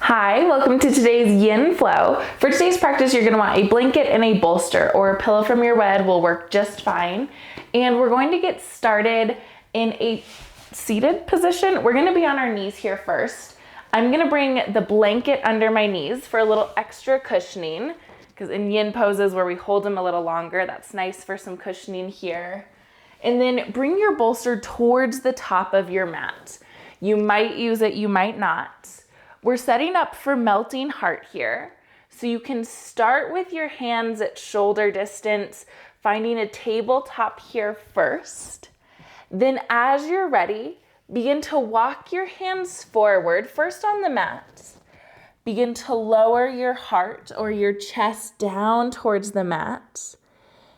Hi, welcome to today's Yin Flow. For today's practice, you're going to want a blanket and a bolster, or a pillow from your bed will work just fine. And we're going to get started in a seated position. We're going to be on our knees here first. I'm going to bring the blanket under my knees for a little extra cushioning, because in Yin poses where we hold them a little longer, that's nice for some cushioning here. And then bring your bolster towards the top of your mat. You might use it, you might not. We're setting up for melting heart here. So you can start with your hands at shoulder distance, finding a tabletop here first. Then as you're ready, begin to walk your hands forward, first on the mat. Begin to lower your heart or your chest down towards the mat.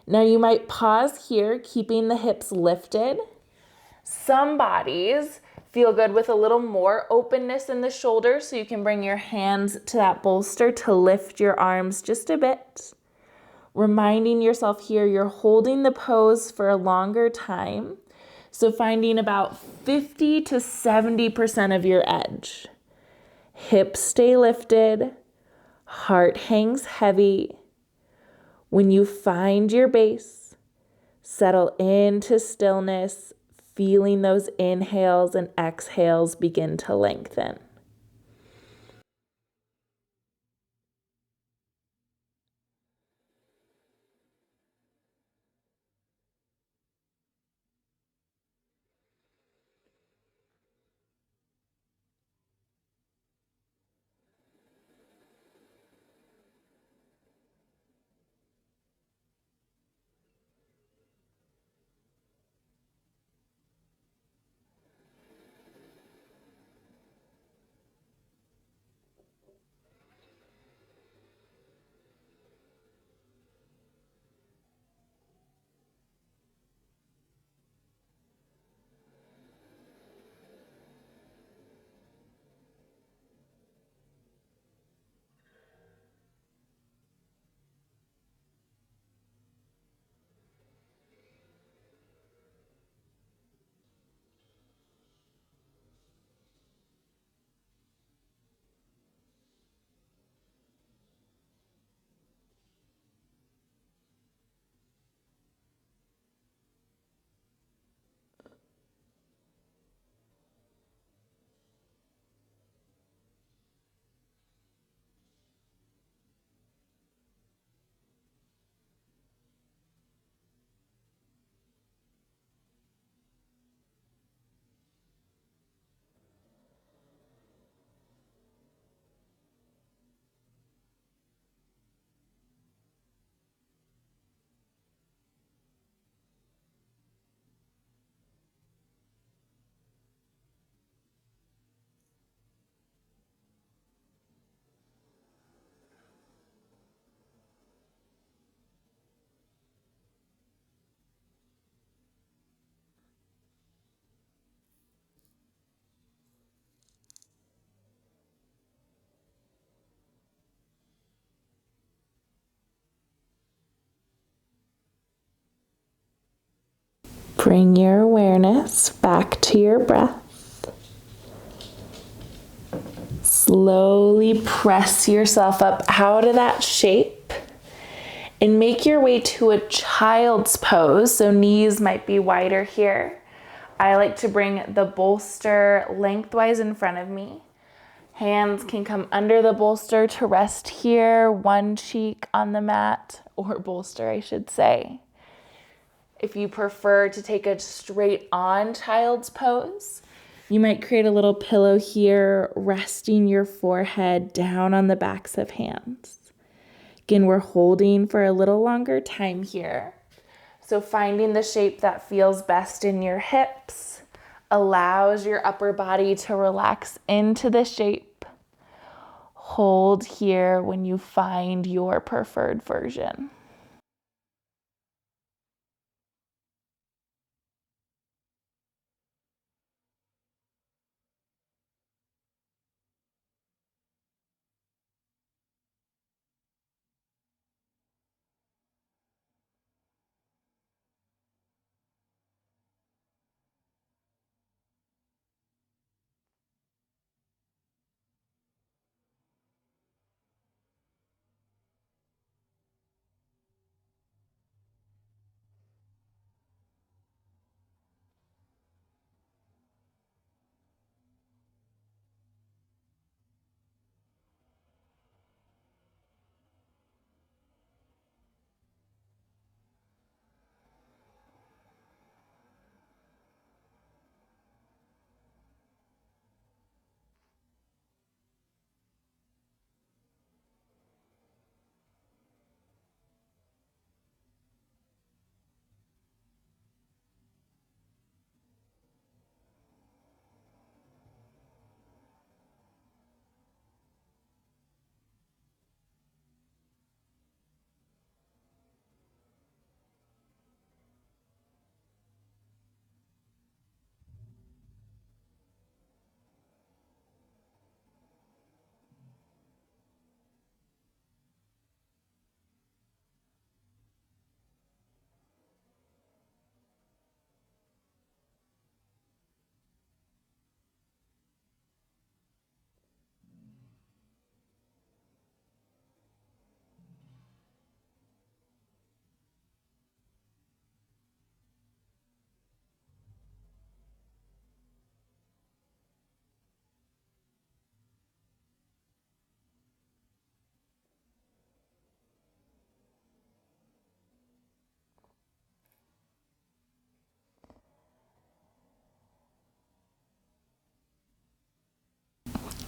Now you might pause here, keeping the hips lifted. Some bodies feel good with a little more openness in the shoulders, so you can bring your hands to that bolster to lift your arms just a bit. Reminding yourself here you're holding the pose for a longer time, so finding about 50 to 70% of your edge. Hips stay lifted, heart hangs heavy. When you find your base, settle into stillness, feeling those inhales and exhales begin to lengthen. Bring your awareness back to your breath. Slowly press yourself up out of that shape and make your way to a child's pose. So knees might be wider here. I like to bring the bolster lengthwise in front of me. Hands can come under the bolster to rest here, one cheek on the mat, or bolster, I should say. If you prefer to take a straight on child's pose, you might create a little pillow here, resting your forehead down on the backs of hands. Again, we're holding for a little longer time here. So finding the shape that feels best in your hips allows your upper body to relax into the shape. Hold here when you find your preferred version.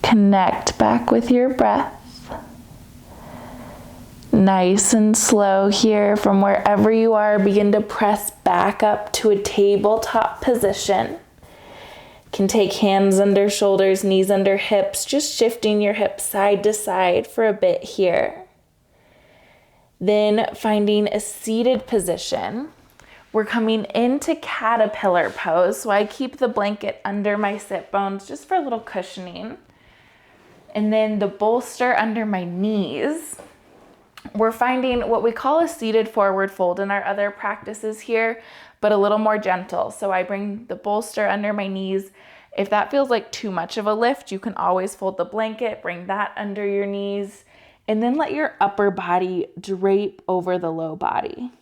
Connect back with your breath. Nice and slow here. From wherever you are, begin to press back up to a tabletop position. Can take hands under shoulders, knees under hips, just shifting your hips side to side for a bit here. Then finding a seated position. We're coming into caterpillar pose, so I keep the blanket under my sit bones just for a little cushioning. And then the bolster under my knees. We're finding what we call a seated forward fold in our other practices here, but a little more gentle. So I bring the bolster under my knees. If that feels like too much of a lift, you can always fold the blanket, bring that under your knees, and then let your upper body drape over the low body.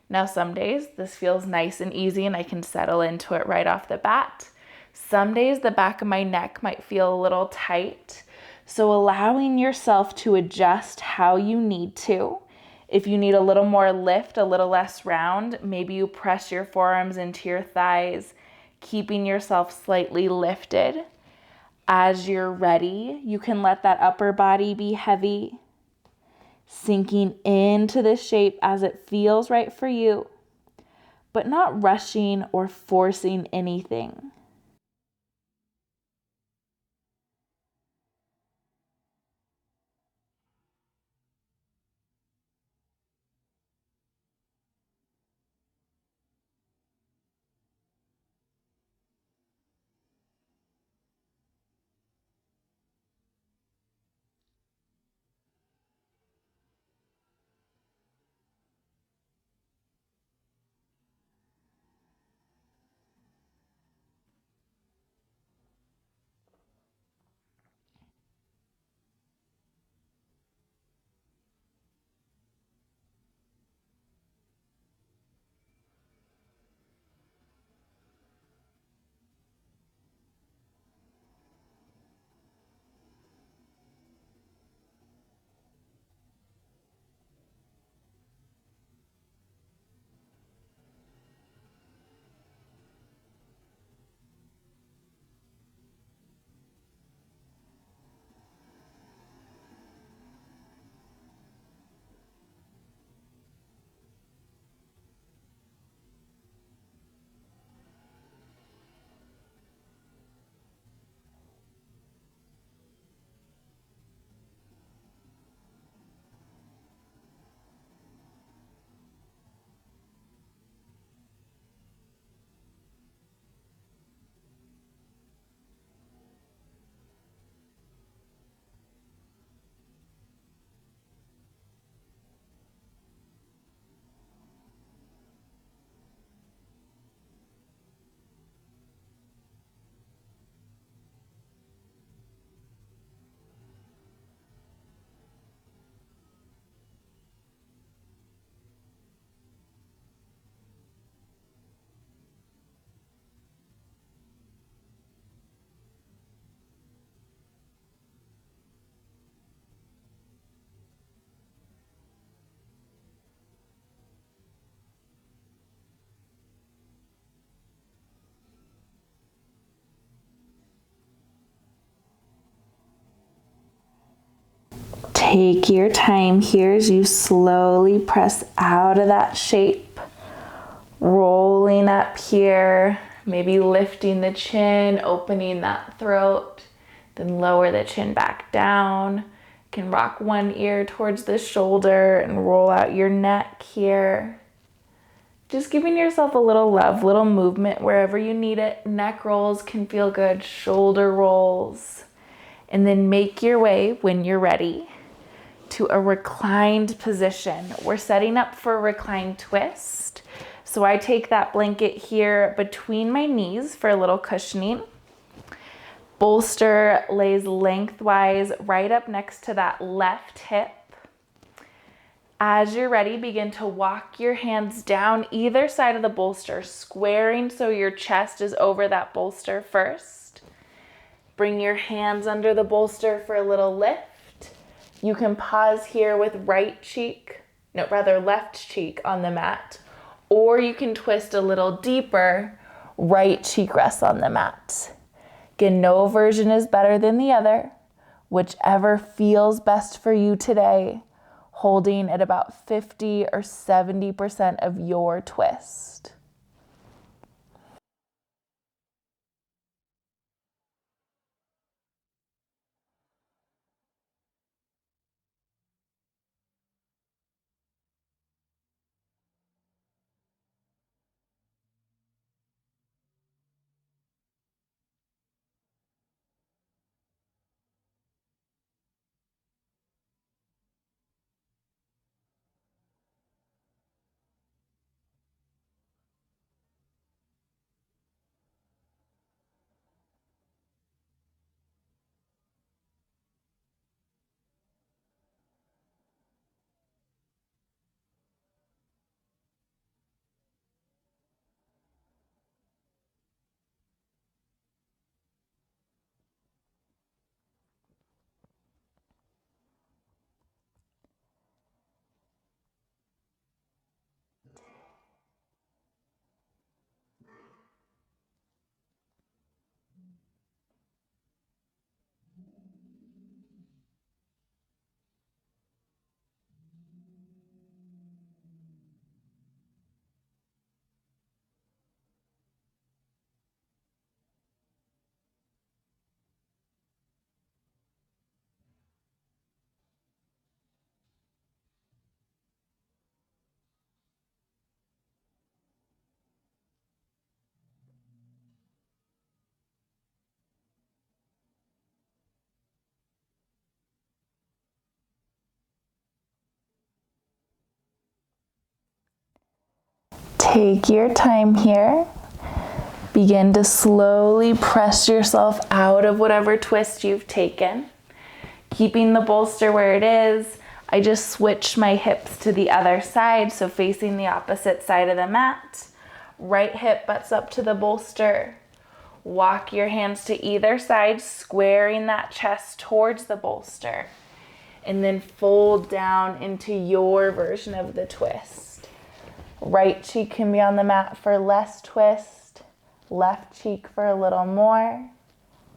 Now, some days this feels nice and easy and I can settle into it right off the bat. Some days the back of my neck might feel a little tight. So allowing yourself to adjust how you need to. If you need a little more lift, a little less round, maybe you press your forearms into your thighs, keeping yourself slightly lifted. As you're ready, you can let that upper body be heavy, sinking into the shape as it feels right for you, but not rushing or forcing anything. Take your time here as you slowly press out of that shape, rolling up here, maybe lifting the chin, opening that throat, then lower the chin back down. You can rock one ear towards the shoulder and roll out your neck here. Just giving yourself a little love, little movement wherever you need it. Neck rolls can feel good, shoulder rolls. And then make your way, when you're ready, to a reclined position. We're setting up for a reclined twist. So I take that blanket here between my knees for a little cushioning. Bolster lays lengthwise right up next to that left hip. As you're ready, begin to walk your hands down either side of the bolster, squaring so your chest is over that bolster first. Bring your hands under the bolster for a little lift. You can pause here with left cheek on the mat, or you can twist a little deeper, right cheek rests on the mat. Again, no version is better than the other. Whichever feels best for you today, holding at about 50 or 70% of your twist. Take your time here. Begin to slowly press yourself out of whatever twist you've taken. Keeping the bolster where it is, I just switched my hips to the other side, so facing the opposite side of the mat. Right hip butts up to the bolster. Walk your hands to either side, squaring that chest towards the bolster. And then fold down into your version of the twist. Right cheek can be on the mat for less twist. Left cheek for a little more.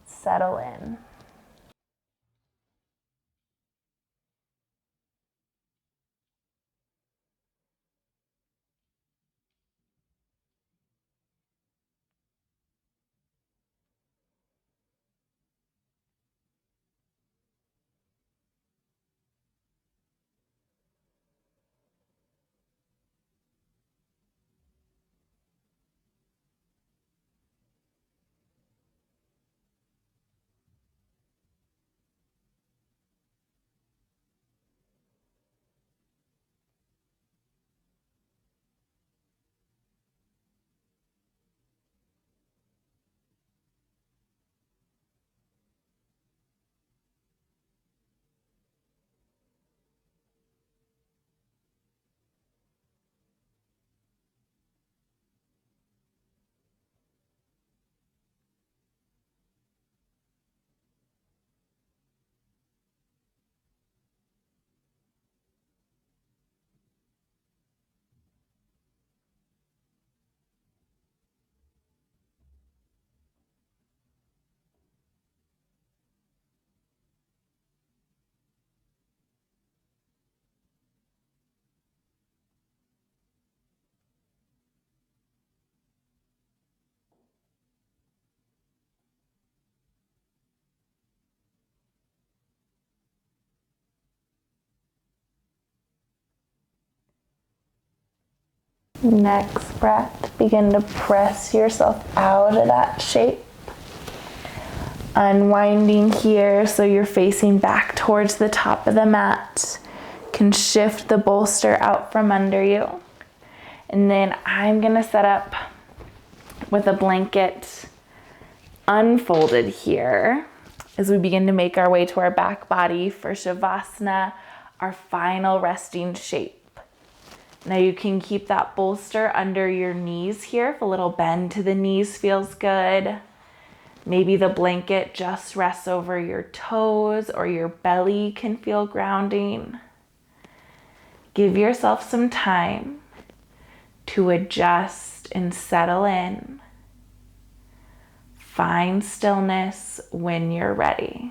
Settle in. Next breath, begin to press yourself out of that shape. Unwinding here so you're facing back towards the top of the mat. Can shift the bolster out from under you. And then I'm gonna set up with a blanket unfolded here as we begin to make our way to our back body for Shavasana, our final resting shape. Now you can keep that bolster under your knees here if a little bend to the knees feels good. Maybe the blanket just rests over your toes or your belly can feel grounding. Give yourself some time to adjust and settle in. Find stillness when you're ready.